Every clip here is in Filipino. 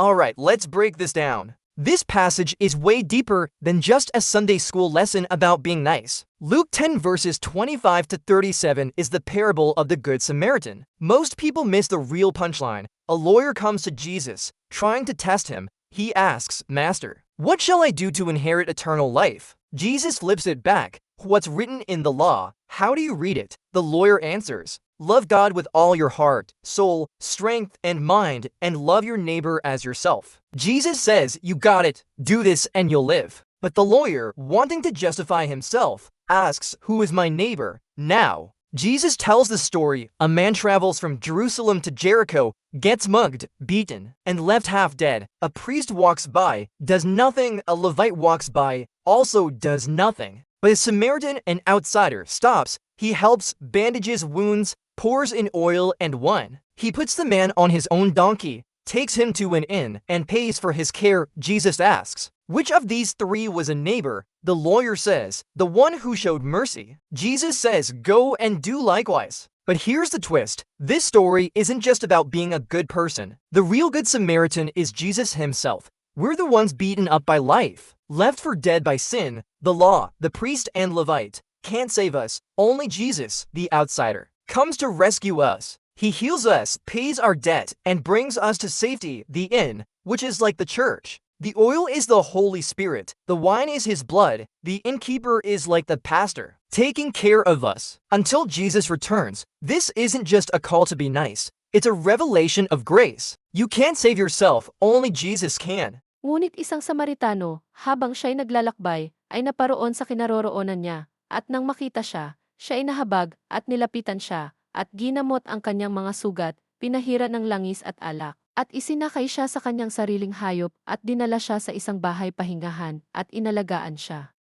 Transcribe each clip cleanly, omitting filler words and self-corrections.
Alright, let's break this down. This passage is way deeper than just a Sunday school lesson about being nice. Luke 10 verses 25 to 37 is the parable of the Good Samaritan. Most people miss the real punchline. A lawyer comes to Jesus, trying to test him. He asks, "Master, what shall I do to inherit eternal life?" Jesus flips it back. "What's written in the law? How do you read it?" The lawyer answers, "Love God with all your heart, soul, strength, and mind, and love your neighbor as yourself." Jesus says, "You got it. Do this and you'll live." But the lawyer, wanting to justify himself, asks, "Who is my neighbor?" Now, Jesus tells the story. A man travels from Jerusalem to Jericho, gets mugged, beaten, and left half dead. A priest walks by, does nothing. A Levite walks by, also does nothing. But a Samaritan, an outsider, stops. He helps, bandages wounds, pours in oil and wine. He puts the man on his own donkey, takes him to an inn, and pays for his care. Jesus asks, "Which of these three was a neighbor?" The lawyer says, "The one who showed mercy." Jesus says, "Go and do likewise." But here's the twist. This story isn't just about being a good person. The real Good Samaritan is Jesus himself. We're the ones beaten up by life, left for dead by sin. The law, the priest, and Levite can't save us. Only Jesus, the outsider, comes to rescue us. He heals us, pays our debt, and brings us to safety, the inn, which is like the church. The oil is the Holy Spirit, the wine is his blood, the innkeeper is like the pastor, taking care of us until Jesus returns. This isn't just a call to be nice, it's a revelation of grace. You can't save yourself, only Jesus can. Ngunit isang Samaritano, habang siya'y naglalakbay, ay naparoon sa kinaroroonan niya, at nang makita siya, siya'y nahabag at nilapitan siya, at ginamot ang kanyang mga sugat, pinahira ng langis at alak, at isinakay siya sa kanyang sariling hayop at dinala siya sa isang bahay pahingahan at inalagaan siya.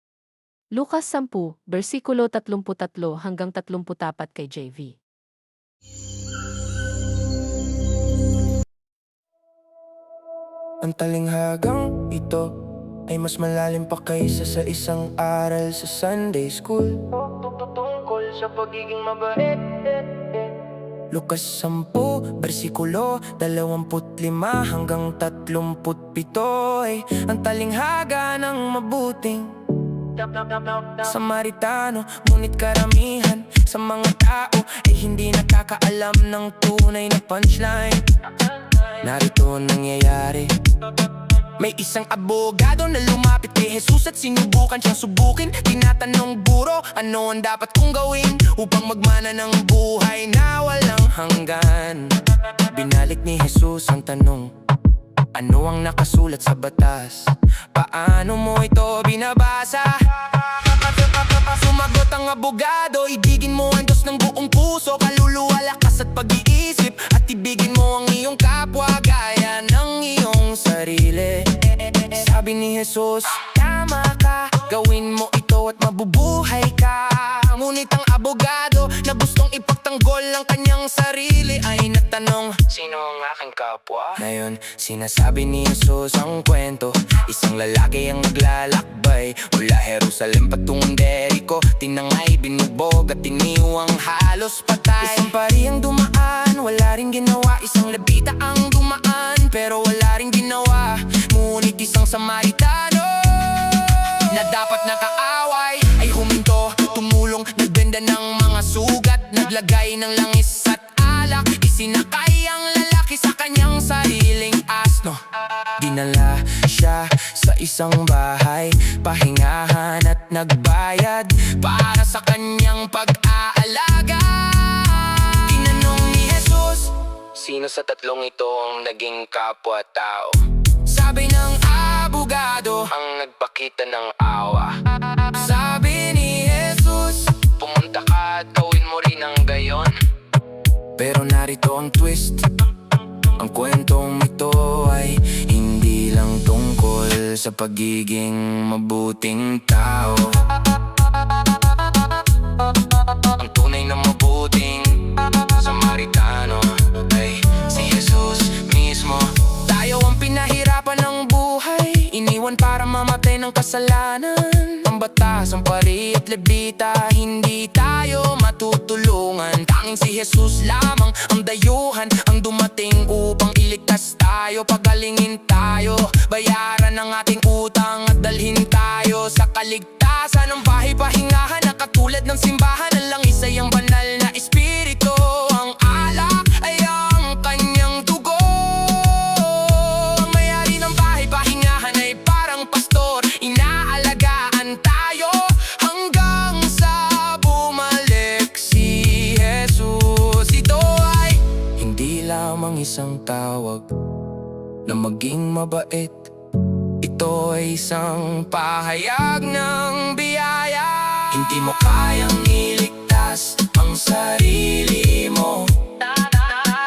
Lucas 10, versikulo 33 hanggang 34 kay JV. Ang talinghagang ito ay mas malalim pa kaysa sa isang aral sa Sunday school. Tungkol sa pagiging mabait. Lucas 10, versikulo 25 hanggang 37 ay ang talinghaga ng mabuting Samaritano. Ngunit karamihan sa mga tao ay hindi nakakaalam ng tunay na punchline. Narito ang nangyayari. May isang abogado na lumapit kay Jesus at sinubukan siyang subukin. Tinatanong guro, ano ang dapat kong gawin upang magmana ng buhay na walang hanggan. Binalik ni Jesus ang tanong, ano ang nakasulat sa batas? Paano mo ito binabasa? Sumagot ang abogado, ibigin mo ang Diyos ng buong puso, kaluluwa, lakas at pag-iisip, at ibigin mo ang iyong kapwa gaya ng iyong sarili. Sabi ni Jesus, tama ka, gawin mo ito at mabubuhay ka. Ngunit ang abogado na gustong ipagtanggol ang kanyang sarili ay natanong, sino ang aking kapwa? Ngayon, sinasabi ni Jesus ang kwento. Isang lalaki ang naglalakbay mula Jerusalem patungong Jericho. Tinangay, binubog at iniwang halos patay. Isang pari ang dumaan, wala ring ginawa. Isang labita ang dumaan, pero wala ring ginawa. Ngunit isang Samaritano na dapat nakaaway ay huminto, tumulong, nagbenda ng mga sugat, naglagay ng langis at alak. Isinakay ang lalaki sa kanyang sariling asno. Dinala siya sa isang bahay pahingahan at nagbayad para sa kanyang pag-aalaga. Tinanong ni Jesus, sino sa tatlong ito ang naging kapwa-tao? Sabi ng abogado, ang nagpakita ng awa. Sabi ni Jesus, pumunta ka at gawin mo rin ang gayon. Pero narito ang twist, ang kwentong ito ay hindi lang tungkol sa pagiging mabuting tao. Ang tunay na mabuting Samaritano ay si Jesus mismo. Tayo ang pinahirapan ng buhay, iniwan para mamatay ng kasalanan. Ang batas ang pari at lebita, hindi tayo matutulungan. Tanging si Jesus lamang ang dayuhan, ang dumating upang iligtas tayo. Pagalingin tayo, bayaran ang ating utang at dalhin tayo sa kaligtasan ng bahay pahingahan na katulad ng simbahan. Ang langis ay ang banal na espiritu, ang alak ay ang kanyang dugo. Ang mayari ng bahay pahingahan ay parang pastor, inaalagaan tayo hanggang sa bumalik si Jesus. Ito ay hindi lamang isang tawag na maging mabait, ito ay isang pahayag ng biyaya. Hindi mo kayang iligtas ang sarili mo,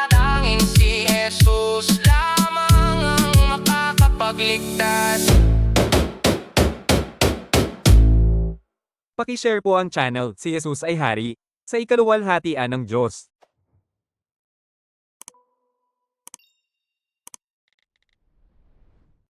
tanging si Jesus lamang ang makakapagligtas. Paki-share po ang channel, Si Jesus ay Hari, sa ikaluwalhatian ng Diyos.